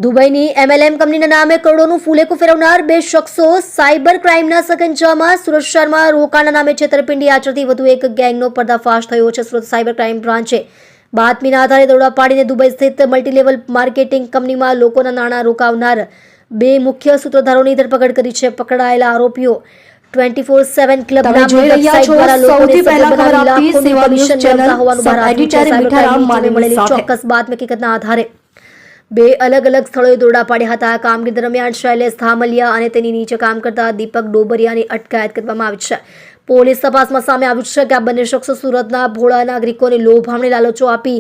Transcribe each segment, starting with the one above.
દુબઈની MLM કંપનીના નામે કરોડોનું ફૂલેકું ફેરવનાર બે શખ્સો સાયબર ક્રાઇમના સકંજામાં સુરત શહેરમાં રોકાણના નામે છેતરપિંડી આચરતી વધુ એક ગેંગનો પર્દાફાશ થયો છે. સુરત સાયબર ક્રાઇમ બ્રાન્ચે બાતમીના આધારે દરોડા પાડીને દુબઈ સ્થિત મલ્ટીલેવલ માર્કેટિંગ કંપનીમાં લોકોના નાણાં રોકાવનાર બે મુખ્ય સૂત્રધારોની ધરપકડ કરી છે. પકડાયેલા આરોપીઓ 24/7 ક્લબ નામની વેબસાઇટ દ્વારા લોકોને સફળ બનાવી લાખોની કમિશન મેળવતા હોવાનું બહાર આવ્યું છે. સાયબર ક્રાઇમની મળેલી ચોક્કસ બાતમી હકીકતના આધારે બે અલગ અલગ સ્થળોએ દરોડા પાડ્યા હતા. કામગીરી દરમિયાન શૈલેષ ધામલિયા અને તેની નીચે કામ કરતા દીપક ડોબરિયાની અટકાયત કરવામાં આવી છે. પોલીસ તપાસમાં સામે આવ્યું છે કે આ બંને શખ્સો સુરતના ભોળા નાગરિકોને લોભામણી લાલચો આપી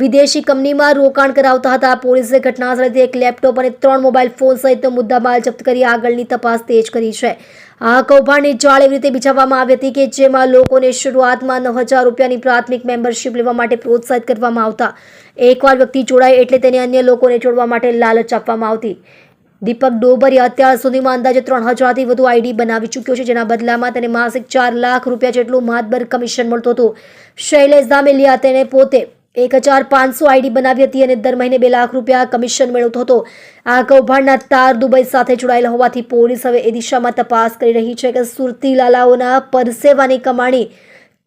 વિદેશી કંપનીમાં રોકાણ કરાવતા હતા. પોલીસે ઘટનાસ્થળેથી એક લેપટોપ અને 3 મોબાઈલ ફોન સહિતનો મુદ્દામાલ જપ્ત કરી આગળની તપાસ તેજ કરી છે. આ કૌભાંડની જાળ એવી રીતે બિછાવવામાં આવી હતી કે જેમાં લોકોને શરૂઆતમાં 9,000 રૂપિયાની પ્રાથમિક મેમ્બરશીપ લેવા માટે પ્રોત્સાહિત કરવામાં આવતા. એકવાર વ્યક્તિ જોડાય એટલે તેને અન્ય લોકોને જોડવા માટે લાલચ આપવામાં આવતી. દીપક ડોબરિયા અત્યાર સુધીમાં અંદાજે 3,000થી વધુ આઈડી બનાવી ચૂક્યો છે, જેના બદલામાં તેને માસિક 4 લાખ રૂપિયા જેટલું માતબર કમિશન મળતું હતું. શૈલેષ ધામેલિયા તેને પોતે 1,500 આઈડી બનાવી હતી અને દર મહિને 2 લાખ રૂપિયા કમિશન મેળવતો હતો. આ કૌભાંડના તાર દુબઈ સાથે જોડાયેલા હોવાથી પોલીસ હવે એ દિશામાં તપાસ કરી રહી છે કે સુરતી લાલાઓના પરસેવાની કમાણી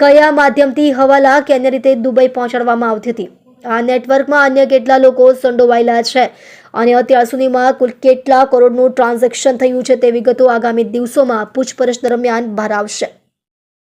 કયા માધ્યમથી હવાલા કે અન્ય રીતે દુબઈ પહોંચાડવામાં આવતી હતી. આ નેટવર્કમાં અન્ય કેટલા લોકો સંડોવાયેલા છે અને અત્યાર સુધીમાં કુલ કેટલા કરોડનું ટ્રાન્ઝેક્શન થયું છે તે વિગતો આગામી દિવસોમાં પૂછપરછ દરમિયાન બહાર આવશે.